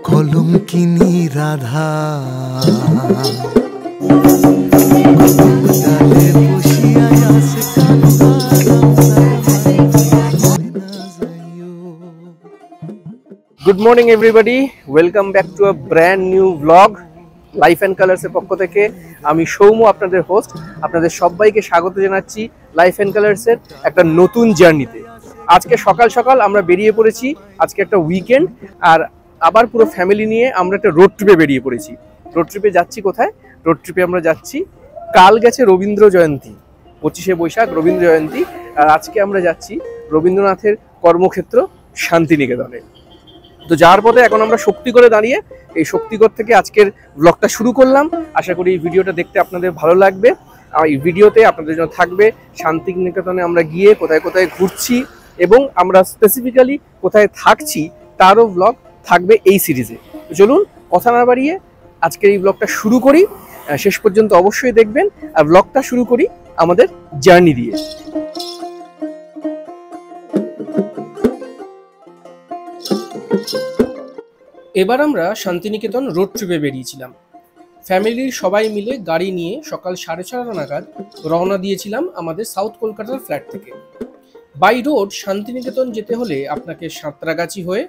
কলঙ্কিনী Radha good morning everybody, welcome back to a brand new blog life and কালার্সের পক্ষ থেকে। আমি সৌম্য, আপনাদের হোস্ট। আপনাদের সবাইকে স্বাগত জানাচ্ছি লাইফ অ্যান্ড কালার্সের একটা নতুন জার্নিতে। আজকে সকাল সকাল আমরা বেরিয়ে পড়েছি। আজকে একটা উইকেন্ড, আর আবার পুরো ফ্যামিলি নিয়ে আমরা একটা রোড ট্রিপে বেরিয়ে পড়েছি। রোড ট্রিপে যাচ্ছি কোথায়? রোড ট্রিপে আমরা যাচ্ছি, কাল গেছে রবীন্দ্র জয়ন্তী, 25শে বৈশাখ রবীন্দ্র জয়ন্তী, আর আজকে আমরা যাচ্ছি রবীন্দ্রনাথের কর্মক্ষেত্র শান্তিনিকেতনে। তো যাওয়ার পথে এখন আমরা শক্তিগড়ে দাঁড়িয়ে, এই শক্তিগড় থেকে আজকের ব্লগটা শুরু করলাম। আশা করি এই ভিডিওটা দেখতে আপনাদের ভালো লাগবে। এই ভিডিওতে আপনাদের জন্য থাকবে শান্তিনিকেতনে আমরা গিয়ে কোথায় কোথায় ঘুরছি এবং আমরা স্পেসিফিক্যালি কোথায় থাকছি তারও ব্লগ থাকবে এই সিরিজে। চলুন কথা না বাড়িয়ে আজকের এই ব্লগটা শুরু করি। শেষ পর্যন্ত অবশ্যই দেখবেন। আর ব্লগটা শুরু করি আমাদের জার্নি দিয়ে। এবার আমরা শান্তিনিকেতন রোড ট্রিপে বেরিয়েছিলাম। ফ্যামিলির সবাই মিলে গাড়ি নিয়ে সকাল 6:30 নাগাদ রওনা দিয়েছিলাম আমাদের সাউথ কলকাতার ফ্ল্যাট থেকে। বাই রোড শান্তিনিকেতন যেতে হলে আপনাকে সাঁতরাগাছি হয়ে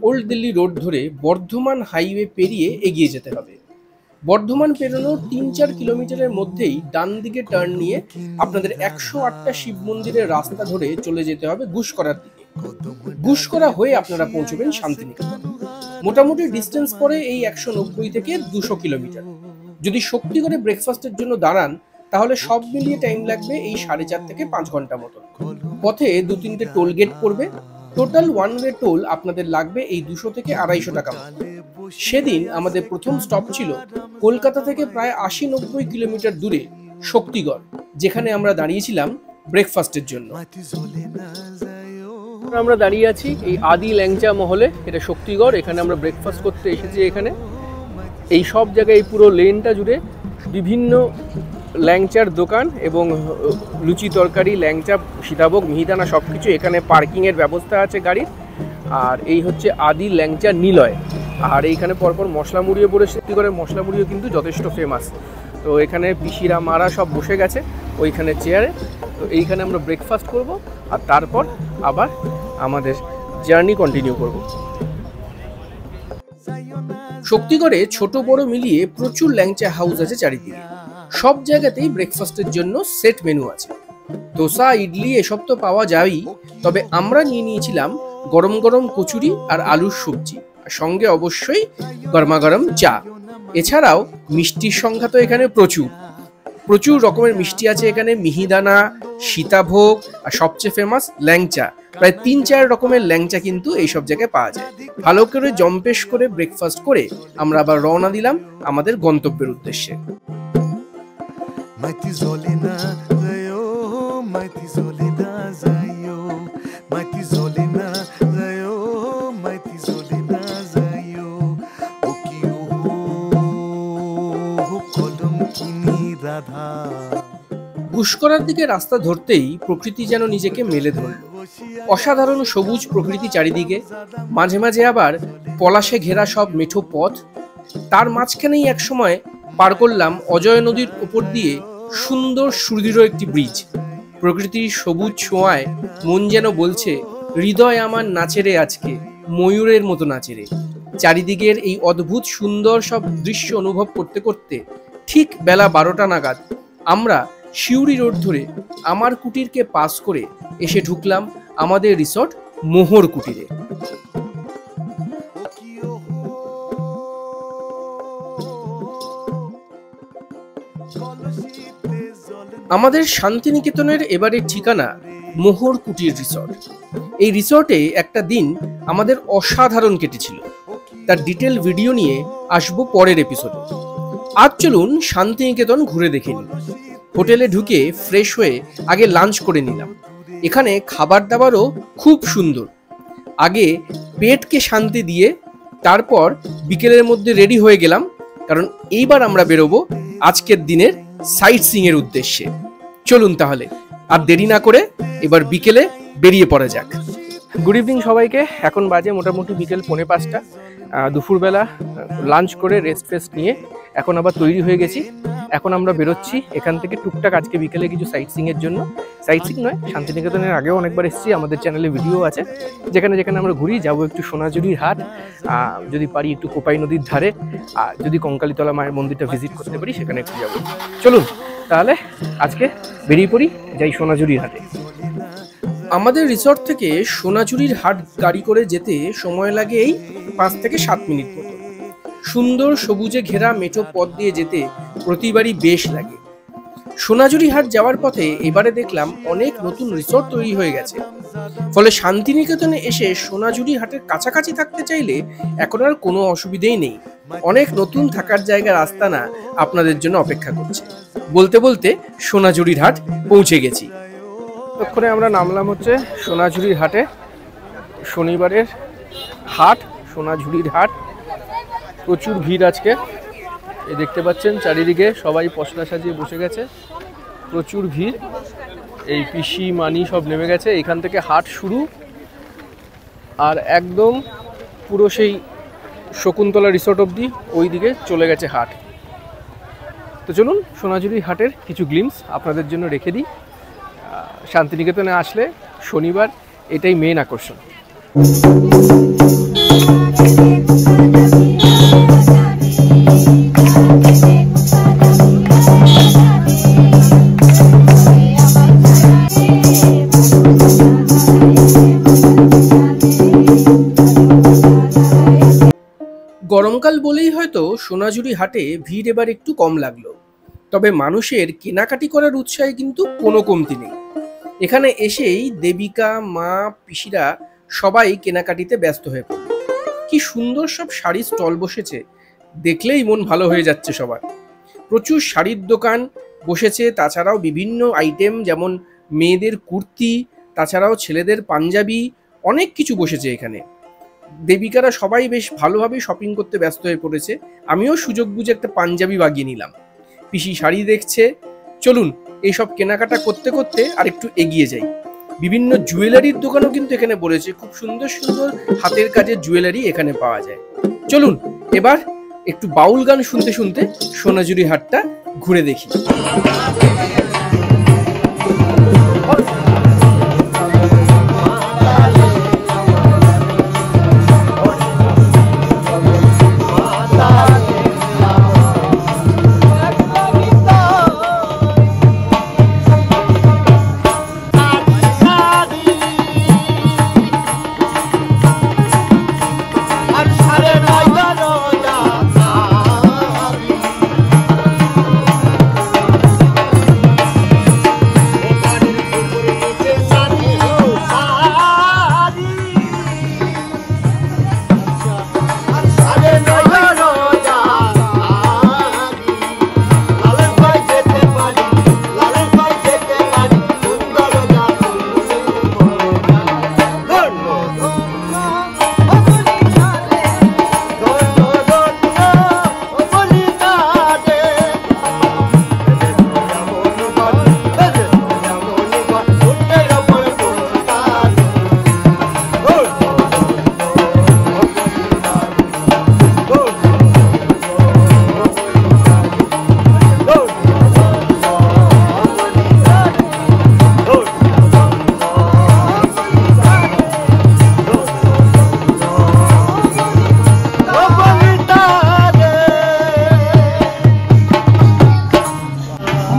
ওল্ড দিল্লি রোড ধরে বর্ধমান হাইওয়ে পেরিয়ে এগিয়ে যেতে হবে। বর্ধমান পেরোনোর 3-4 কিলোমিটারের মধ্যেই ডান দিকে টার্ন নিয়ে আপনাদের 108টা শিব মন্দিরের রাস্তা ধরে চলে যেতে হবে গুসকরার দিকে। গুসকরা হয়ে আপনারা পৌঁছবেন শান্তিনিকেতন। মোটামুটি ডিস্টেন্স পড়ে এই 190 থেকে 200 কিলোমিটার। যদি শক্তিগড়ে ব্রেকফাস্টের জন্য দাঁড়ান তাহলে সব মিলিয়ে টাইম লাগবে এই 4.5 থেকে 5 ঘন্টা মতো। পথে 2-3টে টোল গেট পড়বে। টোটাল ওয়ান ওয়ে টোল আপনাদের লাগবে এই 200 থেকে 250 টাকা। সেদিন আমাদের প্রথম স্টপ ছিল কলকাতা থেকে প্রায় 80-90 কিলোমিটার দূরে শক্তিগড়, যেখানে আমরা দাঁড়িয়েছিলাম ব্রেকফাস্টের জন্য। আমরা দাঁড়িয়ে আছি এই আদি ল্যাংচা মহলে, এটা শক্তিগড়। এখানে আমরা ব্রেকফাস্ট করতে এসেছি। এখানে এই সব জায়গায় এই পুরো লেনটা জুড়ে বিভিন্ন ল্যাংচার দোকান এবং লুচি তরকারি, ল্যাংচা, সীতাভোগ, মিহিদানা সব কিছু। এখানে পার্কিংয়ের ব্যবস্থা আছে গাড়ির। আর এই হচ্ছে আদি ল্যাংচা নিলয়। আর এইখানে পরপর মশলা মুড়িও পড়ে, শক্তিগড়ের মশলা মুড়িও কিন্তু যথেষ্ট ফেমাস। তো এখানে পিসিরা মারা সব বসে গেছে ওইখানে চেয়ারে। তো এইখানে আমরা ব্রেকফাস্ট করব আর তারপর আবার আমাদের জার্নি কন্টিনিউ করব। শক্তিগড়ে ছোট বড় মিলিয়ে প্রচুর ল্যাংচা হাউস আছে চারিদিকে। সব জায়গাতেই ব্রেকফাস্টের জন্য সেট মেনু আছে। দোসা, ইডলি এসব তো পাওয়া যায়ই, তবে আমরা নিয়ে নিয়েছিলাম গরম গরম কচুরি আর আলুর সবজি, আর সঙ্গে অবশ্যই গরমাগরম চা। এছাড়াও মিষ্টির সংখ্যা তো এখানে প্রচুর প্রচুর রকমের মিষ্টি আছে এখানে। মিহিদানা, সীতাভোগ আর সবচেয়ে ফেমাস ল্যাংচা। প্রায় 3-4 রকমের ল্যাংচা কিন্তু এইসব জায়গায় পাওয়া যায়। ভালো করে জম্পেশ করে ব্রেকফাস্ট করে আমরা আবার রওনা দিলাম আমাদের গন্তব্যের উদ্দেশ্যে। গুসকরার দিকে রাস্তা ধরতেই প্রকৃতি যেন নিজেকে মেলে ধরল। অসাধারণ সবুজ প্রকৃতি চারিদিকে, মাঝে মাঝে আবার পলাশে ঘেরা সব মেঠো পথ। তার মাঝখানেই এক সময় পার করলাম অজয় নদীর উপর দিয়ে সুন্দর সুদৃঢ় একটি ব্রিজ। প্রকৃতির সবুজ ছোঁয়ায় মন যেন বলছে, হৃদয় আমার নাচেরে আজকে, ময়ূরের মতো নাচেরে। চারিদিকের এই অদ্ভুত সুন্দর সব দৃশ্য অনুভব করতে করতে ঠিক বেলা 12টা নাগাদ আমরা শিউরি রোড ধরে আমার কুটিরকে পাস করে এসে ঢুকলাম আমাদের রিসর্ট মোহর কুটিরে। আমাদের শান্তিনিকেতনের এবারের ঠিকানা মোহর কুটির রিসর্ট। এই রিসর্টে একটা দিন আমাদের অসাধারণ কেটেছিল, তার ডিটেল ভিডিও নিয়ে আসবো পরের এপিসোডে। আজ চলুন শান্তিনিকেতন ঘুরে দেখে নিই। হোটেলে ঢুকে ফ্রেশ হয়ে আগে লাঞ্চ করে নিলাম। এখানে খাবার দাবারও খুব সুন্দর। আগে পেটকে শান্তি দিয়ে তারপর বিকেলের মধ্যে রেডি হয়ে গেলাম, কারণ এইবার আমরা বেরোবো আজকের দিনের সাইট সিইং এর উদ্দেশ্যে। চলুন তাহলে আর দেরি না করে এবার বিকেলে বেরিয়ে পড়া যাক। গুড ইভিনিং সবাইকে। এখন বাজে মোটামুটি বিকেল 4:45। দুপুরবেলা লাঞ্চ করে রেস্ট ফেস্ট নিয়ে এখন আবার তৈরি হয়ে গেছি। এখন আমরা বেরোচ্ছি এখান থেকে টুকটাক আজকে বিকেলে কিছু সাইট সিইং এর জন্য। সাইট সিইং নয়, শান্তিনিকেতনের আগেও অনেকবার এসেছি, আমাদের চ্যানেলে ভিডিও আছে। যেখানে যেখানে আমরা ঘুরি যাবো একটু সোনাঝুরির হাট, যদি পারি একটু কোপাই নদীর ধারে, আর যদি কঙ্কালীতলা মায়ের মন্দিরটা ভিজিট করতে পারি সেখানে একটু যাবো। চলুন তাহলে আজকে বেরিয়ে পড়ি, যাই সোনাঝুরির হাটে। আমাদের রিসর্ট থেকে সোনাঝুরির হাট গাড়ি করে যেতে সময় লাগে এই 5 থেকে 7 মিনিট মতো। সুন্দর সবুজে ঘেরা মেঠো পথ দিয়ে যেতে প্রতিবারই বেশ লাগে। সোনাঝুরি হাট যাওয়ার পথে এবারে দেখলাম অনেক নতুন রিসর্ট তৈরি হয়ে গেছে, ফলে শান্তিনিকেতনে এসে সোনাঝুরি হাটের কাছাকাছি থাকতে চাইলে এখন আর কোনো অসুবিধেই নেই। অনেক নতুন থাকার জায়গার আস্তানা আপনাদের জন্য অপেক্ষা করছে। বলতে বলতে সোনাঝুরির হাট পৌঁছে গেছি। ততক্ষণে আমরা নামলাম হচ্ছে সোনাঝুরির হাটে। শনিবারের হাট, সোনাঝুরির হাট। প্রচুর ভিড় আজকে, এই দেখতে পাচ্ছেন চারিদিকে সবাই পশলা সাজিয়ে বসে গেছে, প্রচুর ভিড়। এই পিসি মানি সব নেমে গেছে। এখান থেকে হাট শুরু, আর একদম পুরো সেই শকুন্তলা রিসর্ট অবধি ওই দিকে চলে গেছে হাট। তো চলুন সোনাঝুরি হাটের কিছু গ্লিমস আপনাদের জন্য রেখে দিই। শান্তিনিকেতনে আসলে শনিবার এটাই মেন আকর্ষণ। গরমকাল বলেই হয়তো সোনাঝুরি হাটে ভিড় এবার একটু কম লাগলো, তবে মানুষের কেনাকাটি করার উৎসাহে কিন্তু কোনো কমতি নেই। এখানে এসেই দেবিকা, মা, পিসিরা সবাই কেনাকাটিতে ব্যস্ত হয়ে পড়ল। কি সুন্দর সব শাড়ির স্টল বসেছে, দেখলেই মন ভালো হয়ে যাচ্ছে সবার। প্রচুর শাড়ির দোকান বসেছে, তাছাড়াও বিভিন্ন আইটেম যেমন মেয়েদের কুর্তি, তাছাড়াও ছেলেদের পাঞ্জাবি, অনেক কিছু বসেছে এখানে। দেবিকারা সবাই বেশ ভালোভাবে শপিং করতে ব্যস্ত হয়ে পড়েছে। আমিও সুযোগ বুঝে একটা পাঞ্জাবি বাগিয়ে নিলাম। পিসি শাড়ি দেখছে। চলুন এইসব কেনাকাটা করতে করতে আর একটু এগিয়ে যাই। বিভিন্ন জুয়েলারির দোকানও কিন্তু এখানে বলেছে, খুব সুন্দর সুন্দর হাতের কাজের জুয়েলারি এখানে পাওয়া যায়। চলুন এবার একটু বাউল গান শুনতে শুনতে সোনাঝুরি হাটটা ঘুরে দেখি।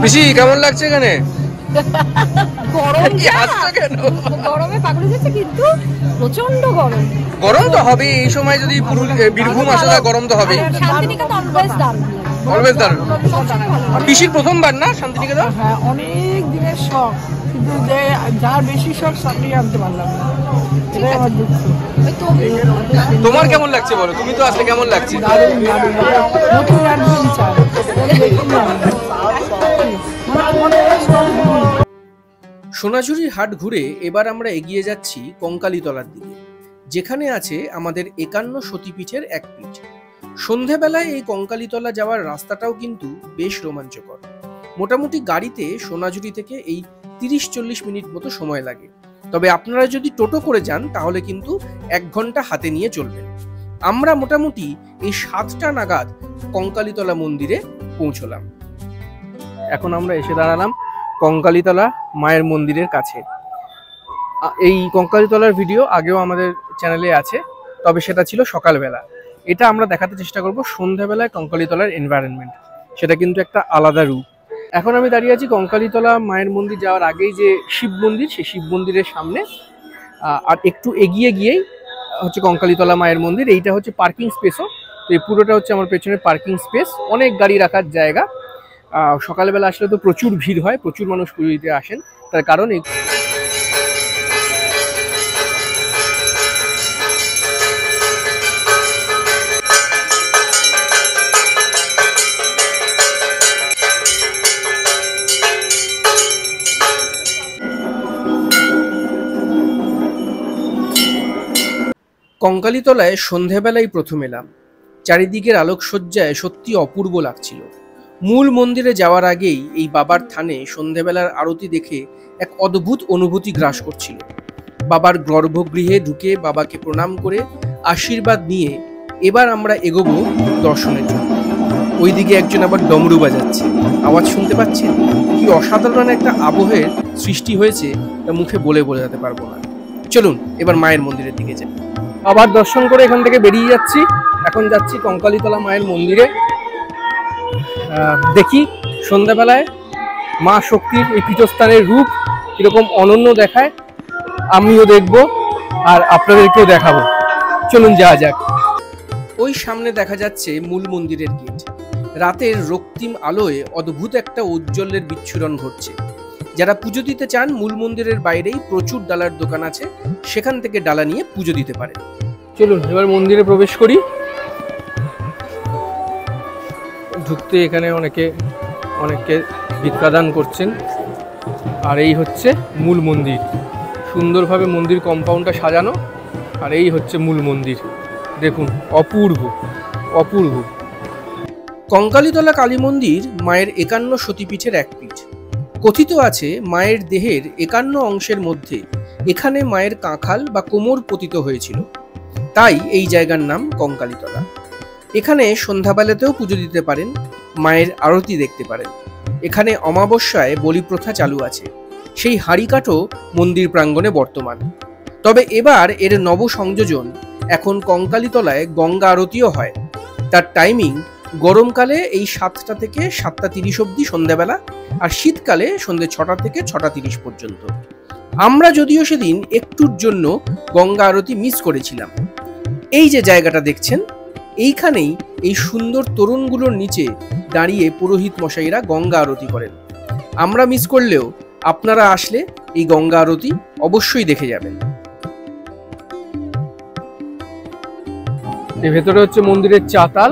পিসি কেমন লাগছে এখানে? গরমে পাগল হয়েছে, কিন্তু প্রচন্ড গরম। গরম তো হবে এই সময়, যদি বীরভূম আসা যায় গরম তো হবে। শান্তিনিকেতন অলওয়েজ দারুণ লাগে। অলওয়েজ দারুণ। পিসির প্রথমবার না শান্তিনিকেতন? হ্যাঁ, অনেক দিনের শখ, কিন্তু যে যার বেশি শখ সামনে আনতে পারলাম না, এটাই আমার দুঃখ। তোমার কেমন লাগছে বলো, তুমি তো আসলে কেমন লাগছে? দারুণ দারুণ, নতুন অ্যাডভেঞ্চার। সোনাঝুরির হাট ঘুরে এবার আমরা এগিয়ে যাচ্ছি কঙ্কালীতলার দিকে, যেখানে আছে আমাদের 51 সতীপীঠের এক পীঠ। সন্ধেবেলায় এই কঙ্কালীতলা যাওয়ার রাস্তাটাও কিন্তু বেশ রোমাঞ্চকর। মোটামুটি গাড়িতে সোনাঝুরি থেকে এই 30-40 মিনিট মতো সময় লাগে, তবে আপনারা যদি টোটো করে যান তাহলে কিন্তু 1 ঘন্টা হাতে নিয়ে চলবেন। আমরা মোটামুটি এই 7টা নাগাদ কঙ্কালীতলা মন্দিরে পৌঁছলাম। এখন আমরা এসে দাঁড়ালাম কঙ্কালীতলা মায়ের মন্দিরের কাছে। এই কঙ্কালীতলার ভিডিও আগেও আমাদের চ্যানেলে আছে, তবে সেটা ছিল সকালবেলা। এটা আমরা দেখাতে চেষ্টা করব সন্ধ্যাবেলায় কঙ্কালীতলার এনভায়রনমেন্ট, সেটা কিন্তু একটা আলাদা রূপ। এখন আমি দাঁড়িয়ে আছি কঙ্কালীতলা মায়ের মন্দির যাওয়ার আগেই যে শিব মন্দির, সেই শিব মন্দিরের সামনে। আর একটু এগিয়ে গিয়েই হচ্ছে কঙ্কালীতলা মায়ের মন্দির। এইটা হচ্ছে পার্কিং স্পেসও, তো এই পুরোটা হচ্ছে আমার পেছনে পার্কিং স্পেস, অনেক গাড়ি রাখার জায়গা। সকালবেলা আসলে তো প্রচুর ভিড় হয়, প্রচুর মানুষ পুজো দিতে আসেন, তার কারণ এই কঙ্কালীতলায় সন্ধেবেলায় প্রথম এলাম। চারিদিকের আলোকসজ্জায় সত্যি অপূর্ব লাগছিল। মূল মন্দিরে যাওয়ার আগেই এই বাবার থানে সন্ধেবেলার আরতি দেখে এক অদ্ভুত অনুভূতি গ্রাস করছিল। বাবার গর্ভগৃহে ঢুকে বাবাকে প্রণাম করে আশীর্বাদ নিয়ে এবার আমরা এগোবো দর্শনের জন্য। ওইদিকে একজন আবার ডমরু বাজাচ্ছে, আওয়াজ শুনতে পাচ্ছেন? কি অসাধারণ একটা আবহের সৃষ্টি হয়েছে, তা মুখে বলে বোঝাতে পারবো না। চলুন এবার মায়ের মন্দিরের দিকে যাই। আবার দর্শন করে এখান থেকে বেরিয়ে যাচ্ছি। এখন যাচ্ছি কঙ্কালীতলা মায়ের মন্দিরে। দেখি সন্ধ্যাবেলায় মা শক্তির এই পীঠস্থানের রূপ কিরকম অনন্য দেখায়, আমিও দেখব আর আপনাদেরকেও দেখাবো। চলুন যাওয়া যাক। ওই সামনে দেখা যাচ্ছে মূল মন্দিরের গেট। রাতের রক্তিম আলোয় অদ্ভুত একটা ঔজ্জ্বল্যের বিচ্ছুরণ ঘটছে। যারা পুজো দিতে চান মূল মন্দিরের বাইরেই প্রচুর ডালার দোকান আছে, সেখান থেকে ডালা নিয়ে পুজো দিতে পারেন। চলুন এবার মন্দিরে প্রবেশ করি। ঢুকতে এখানে অনেকে ভিক্ষাদান করছেন। আর এই হচ্ছে মূল মন্দির, সুন্দরভাবে মন্দির কম্পাউন্ডটা সাজানো। আর এই হচ্ছে মূল মন্দির, দেখুন অপূর্ব অপূর্ব। কঙ্কালীতলা কালী মন্দির মায়ের 51 সতীপীঠের এক পীঠ। কথিত আছে মায়ের দেহের 51 অংশের মধ্যে এখানে মায়ের কাঁখাল বা কোমর পতিত হয়েছিল, তাই এই জায়গার নাম কঙ্কালীতলা। এখানে সন্ধ্যাবেলাতেও পুজো দিতে পারেন, মায়ের আরতি দেখতে পারেন। এখানে অমাবস্যায় বলি প্রথা চালু আছে, সেই হাঁড়িকাঠও মন্দির প্রাঙ্গণে বর্তমান। তবে এবার এর নব সংযোজন, এখন কঙ্কালীতলায় গঙ্গা আরতিও হয়। তার টাইমিং গরমকালে এই 7টা থেকে 7টা 30 অবধি সন্ধ্যাবেলা, আর শীতকালে সন্ধ্যে 6টা থেকে 6টা 30 পর্যন্ত। আমরা যদিও সেদিন একটুর জন্য গঙ্গা আরতি মিস করেছিলাম। এই যে জায়গাটা দেখছেন, এইখানেই এই সুন্দর তরুণগুলোর নিচে দাঁড়িয়ে পুরোহিত মশাইরা গঙ্গা আরতি করেন। আমরা মিস করলেও আপনারা আসলে এই গঙ্গা আরতি অবশ্যই দেখে যাবেন। এর ভেতরে হচ্ছে মন্দিরের চাতাল,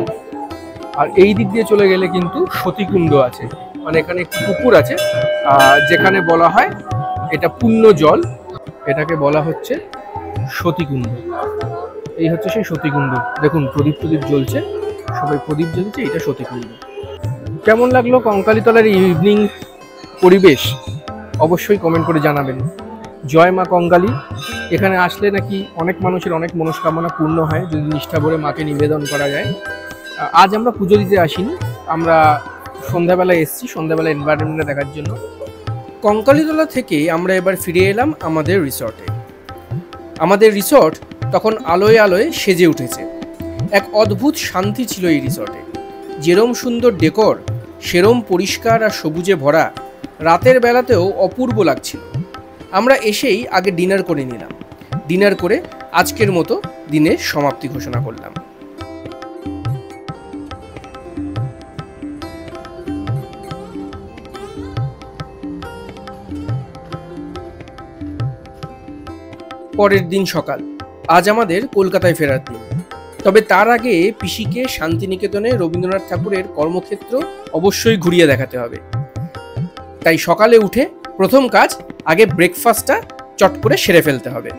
আর এই দিক দিয়ে চলে গেলে কিন্তু সতীকুণ্ড আছে, মানে এখানে একটি পুকুর আছে যেখানে বলা হয় এটা পুণ্য জল, এটাকে বলা হচ্ছে সতীকুণ্ড। এই হচ্ছে সেই সতীকুণ্ড, দেখুন প্রদীপ জ্বলছে, সবাই প্রদীপ জ্বলছে, এটা সতীকুণ্ড। কেমন লাগলো কঙ্কালীতলার ইভিনিং পরিবেশ অবশ্যই কমেন্ট করে জানাবেন। জয় মা কঙ্কালী। এখানে আসলে নাকি অনেক মানুষের অনেক মনস্কামনা পূর্ণ হয় যদি নিষ্ঠা ভরে মাকে নিবেদন করা যায়। আজ আমরা পুজো দিতে আসিনি, আমরা সন্ধ্যাবেলায় এসেছি, সন্ধ্যাবেলা এনভায়রনমেন্টটা দেখার জন্য। কঙ্কালীতলা থেকে আমরা এবার ফিরে এলাম আমাদের রিসর্টে। আমাদের রিসর্ট তখন আলোয় আলোয় সেজে উঠেছে। এক অদ্ভুত শান্তি ছিল এই রিসর্টে। যেরম সুন্দর ডেকর, সেরম পরিষ্কার আর সবুজে ভরা। রাতের বেলাতেও অপূর্ব লাগছিল। আমরা এসেই আগে ডিনার করে নিলাম। ডিনার করে আজকের মতো দিনের সমাপ্তি ঘোষণা করলাম। পরের দিন সকাল, আজ আমাদের কলকাতায় ফেরার দিন। তবে তার আগে পিসিকে শান্তিনিকেতনে রবীন্দ্রনাথ ঠাকুরের কর্মক্ষেত্র অবশ্যই ঘুরিয়ে দেখাতে হবে। তাই সকালে উঠে প্রথম কাজ আগে ব্রেকফাস্টটা চট করে সেরে ফেলতে হবে।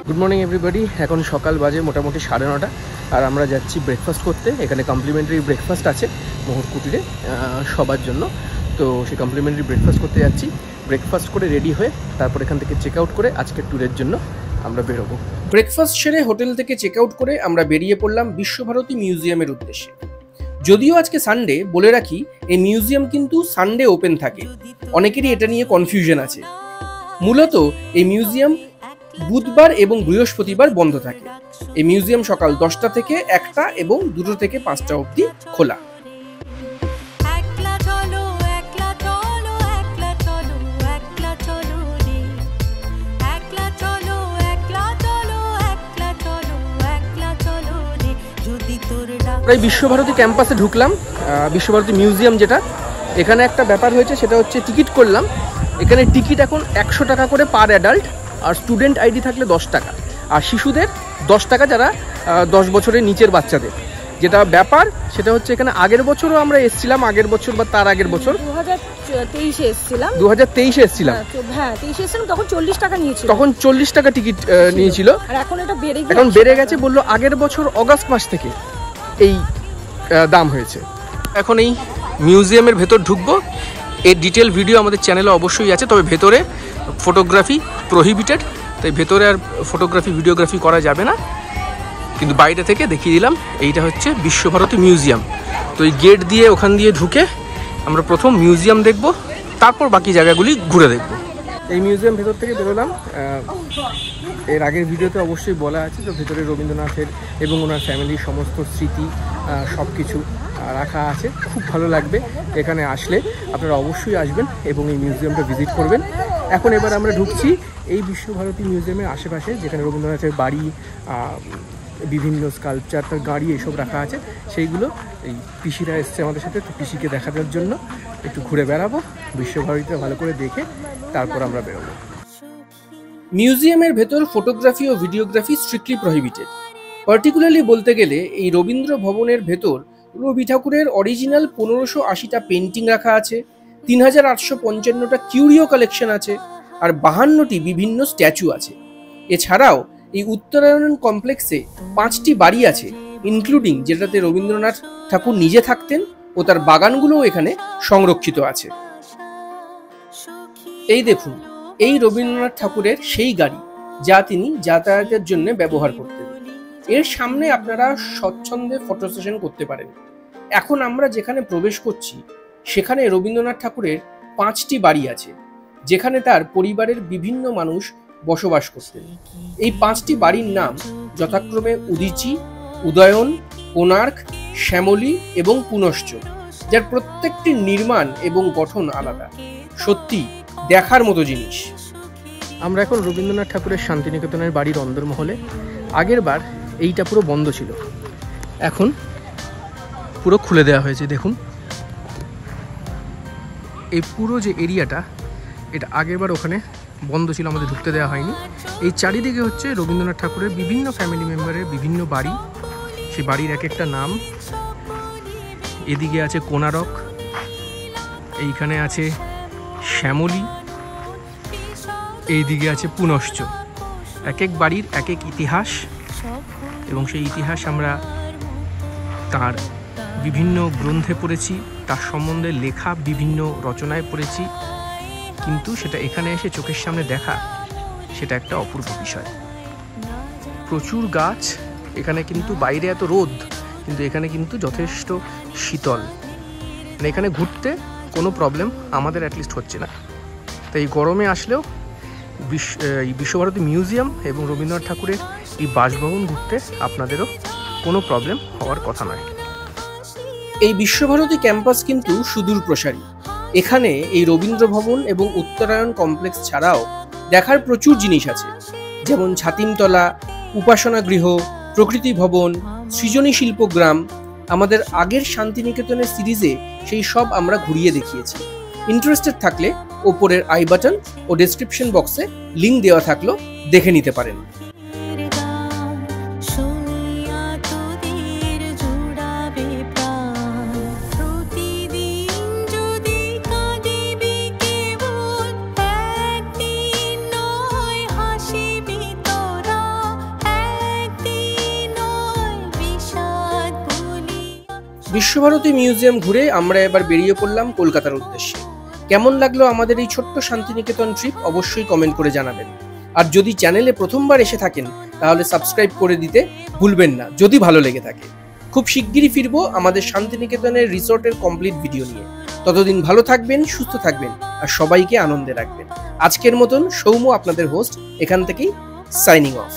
গুড মর্নিং এভরিবডি, এখন সকাল বাজে মোটামুটি 9:30 আর আমরা যাচ্ছি ব্রেকফাস্ট করতে। এখানে কমপ্লিমেন্টারি ব্রেকফাস্ট আছে মোহর কুটিরে সবার জন্য, তো সেই কমপ্লিমেন্টারি ব্রেকফাস্ট করতে যাচ্ছি। ব্রেকফাস্ট করে রেডি হয়ে তারপর এখান থেকে চেক আউট করে আজকের ট্যুরের জন্য আমরা বেরোবো। ব্রেকফাস্ট সেরে হোটেল থেকে চেক আউট করে আমরা বেরিয়ে পড়লাম বিশ্বভারতী মিউজিয়ামের উদ্দেশ্যে। যদিও আজকে সানডে, বলে রাখি এই মিউজিয়াম কিন্তু সানডে ওপেন থাকে। অনেকেরই এটা নিয়ে কনফিউশন আছে। মূলত এই মিউজিয়াম বুধবার এবং বৃহস্পতিবার বন্ধ থাকে। এই মিউজিয়াম সকাল 10টা থেকে 1টা এবং 2টো থেকে 5টা অবধি খোলা। প্রায় বিশ্বভারতী ক্যাম্পাসে ঢুকলাম, বিশ্বভারতী মিউজিয়াম যেটা। এখানে একটা ব্যাপার হয়েছে, সেটা হচ্ছে টিকিট করলাম। এখানে টিকিট এখন 100 টাকা করে পার অ্যাডাল্ট, আর স্টুডেন্ট আইডি থাকলে 10 টাকা, আর শিশুদের 10 টাকা যারা 10 বছরের নিচের বাচ্চাদের। যেটা ব্যাপার সেটা হচ্ছে এখানে আগের বছরও আমরা এসেছিলাম, আগের বছর বা তার আগের বছর 2023-এ এসেছিলাম। 2023-এ এসেছিলাম, হ্যাঁ 23-এ এসেছিলাম। তখন 40 টাকা নিয়েছিল, তখন 40 টাকা টিকিট নিয়েছিল। আর এখন এটা বেড়ে গেছে, বললো আগের বছর অগাস্ট মাস থেকে এই দাম হয়েছে। এখন এই মিউজিয়ামের ভেতর ঢুকবো। এর ডিটেল ভিডিও আমাদের চ্যানেলে অবশ্যই আছে, তবে ভেতরে ফটোগ্রাফি প্রহিবিটেড, তাই ভেতরে আর ফটোগ্রাফি ভিডিওগ্রাফি করা যাবে না। কিন্তু বাইরে থেকে দেখিয়ে দিলাম এইটা হচ্ছে বিশ্বভারতী মিউজিয়াম। তো এই গেট দিয়ে ওখান দিয়ে ঢুকে আমরা প্রথম মিউজিয়াম দেখব, তারপর বাকি জায়গাগুলি ঘুরে দেখব। এই মিউজিয়াম ভেতর থেকে বেরোলাম। এর আগের ভিডিওতে অবশ্যই বলা আছে, তো ভেতরে রবীন্দ্রনাথের এবং ওনার ফ্যামিলির সমস্ত স্মৃতি সব কিছু রাখা আছে। খুব ভালো লাগবে এখানে আসলে, আপনারা অবশ্যই আসবেন এবং এই মিউজিয়ামটা ভিজিট করবেন। এবার আমরা ঢুকছি এই বিশ্বভারতী মিউজিয়ামের আশেপাশে, যেখানে রবীন্দ্রনাথের বাড়ি, বিভিন্ন স্কাল্পচার, তার গাড়ি এসব রাখা আছে। সেইগুলো এই পিসিরা এসছে আমাদের সাথে, তো পিসিকে দেখানোর জন্য একটু ঘুরে বেড়াবো। বিশ্বভারতীতে ভালো করে দেখে তারপর আমরা বেরোবো। মিউজিয়ামের ভেতর ফটোগ্রাফি ও ভিডিওগ্রাফি স্ট্রিক্টলি প্রহিবিটেড। পার্টিকুলারলি বলতে গেলে এই রবীন্দ্র ভবনের ভেতর রবি ঠাকুরের অরিজিনাল 1580টা পেন্টিং রাখা আছে, 3855টা কিউরিও কালেকশন আছে, আর 52টি বিভিন্ন স্ট্যাচু আছে। এছাড়াও এই উত্তরায়ণ কমপ্লেক্সে 5টি বাড়ি আছে, ইনক্লুডিং যেটাতে রবীন্দ্রনাথ ঠাকুর নিজে থাকতেন, ও তার বাগানগুলোও এখানে সংরক্ষিত আছে। এই দেখুন, এই রবীন্দ্রনাথ ঠাকুরের সেই গাড়ি যা তিনি যাতায়াতের জন্য ব্যবহার করতেন। এর সামনে আপনারা স্বচ্ছন্দে ফটো সেশন করতে পারেন। এখন আমরা যেখানে প্রবেশ করছি সেখানে রবীন্দ্রনাথ ঠাকুরের 5টি বাড়ি আছে, যেখানে তার পরিবারের বিভিন্ন মানুষ বসবাস করতেন। এই 5টি বাড়ির নাম যথাক্রমে উদীচী, উদয়ন, কোণার্ক, শ্যামলী এবং পুনশ্চ, যার প্রত্যেকটির নির্মাণ এবং গঠন আলাদা। সত্যি দেখার মতো জিনিস। আমরা এখন রবীন্দ্রনাথ ঠাকুরের শান্তিনিকেতনের বাড়ির অন্দরমহলে। আগের বার এইটা পুরো বন্ধ ছিল, এখন পুরো খুলে দেওয়া হয়েছে। দেখুন এই পুরো যে এরিয়াটা, এটা আগেরবার ওখানে বন্ধ ছিল, আমাদের ঢুকতে দেওয়া হয়নি। এই চারিদিকে হচ্ছে রবীন্দ্রনাথ ঠাকুরের বিভিন্ন ফ্যামিলি মেম্বারের বিভিন্ন বাড়ি, সেই বাড়ির এক একটা নাম। এদিকে আছে কোণারক, এইখানে আছে শ্যামলী, এইদিকে আছে পুনশ্চ। এক এক বাড়ির এক এক ইতিহাস, এবং সেই ইতিহাস আমরা তার বিভিন্ন গ্রন্থে পড়েছি, তার সম্বন্ধে লেখা বিভিন্ন রচনায় পড়েছি, কিন্তু সেটা এখানে এসে চোখের সামনে দেখা, সেটা একটা অপূর্ব বিষয়। প্রচুর গাছ এখানে, কিন্তু বাইরে এত রোদ, কিন্তু এখানে কিন্তু যথেষ্ট শীতল। মানে এখানে ঘুরতে কোনো প্রবলেম আমাদের অ্যাটলিস্ট হচ্ছে না। তাই এই গরমে আসলেও এই বিশ্বভারতী মিউজিয়াম এবং রবীন্দ্রনাথ ঠাকুরের এই বাসভবন ঘুরতে আপনাদেরও কোনো প্রবলেম হওয়ার কথা নয়। এই বিশ্বভারতী ক্যাম্পাস কিন্তু সুদূর প্রসারী। এখানে এই রবীন্দ্র ভবন এবং উত্তরায়ণ কমপ্লেক্স ছাড়াও দেখার প্রচুর জিনিস আছে, যেমন ছাতিমতলা, উপাসনা গৃহ, প্রকৃতি ভবন, সৃজনী শিল্পগ্রাম। আমাদের আগের শান্তিনিকেতনের সিরিজে সেই সব আমরা ঘুরিয়ে দেখিয়েছি। ইন্টারেস্টেড থাকলে ওপরের আই বাটন ও ডেসক্রিপশন বক্সে লিংক দেওয়া থাকলো, দেখে নিতে পারেন। বিশ্বভারতী মিউজিয়াম ঘুরে আমরা এবার বেরিয়ে পড়লাম কলকাতার উদ্দেশ্যে। কেমন লাগলো আমাদের এই ছোট্ট শান্তিনিকেতন ট্রিপ অবশ্যই কমেন্ট করে জানাবেন। আর যদি চ্যানেলে প্রথমবার এসে থাকেন তাহলে সাবস্ক্রাইব করে দিতে ভুলবেন না যদি ভালো লেগে থাকে। খুব শিগগিরই ফিরবো আমাদের শান্তিনিকেতনের রিসোর্টের কমপ্লিট ভিডিও নিয়ে। ততদিন ভালো থাকবেন, সুস্থ থাকবেন আর সবাইকে আনন্দে রাখবেন। আজকের মতন সৌম্য আপনাদের হোস্ট এখান থেকেই সাইনিং অফ।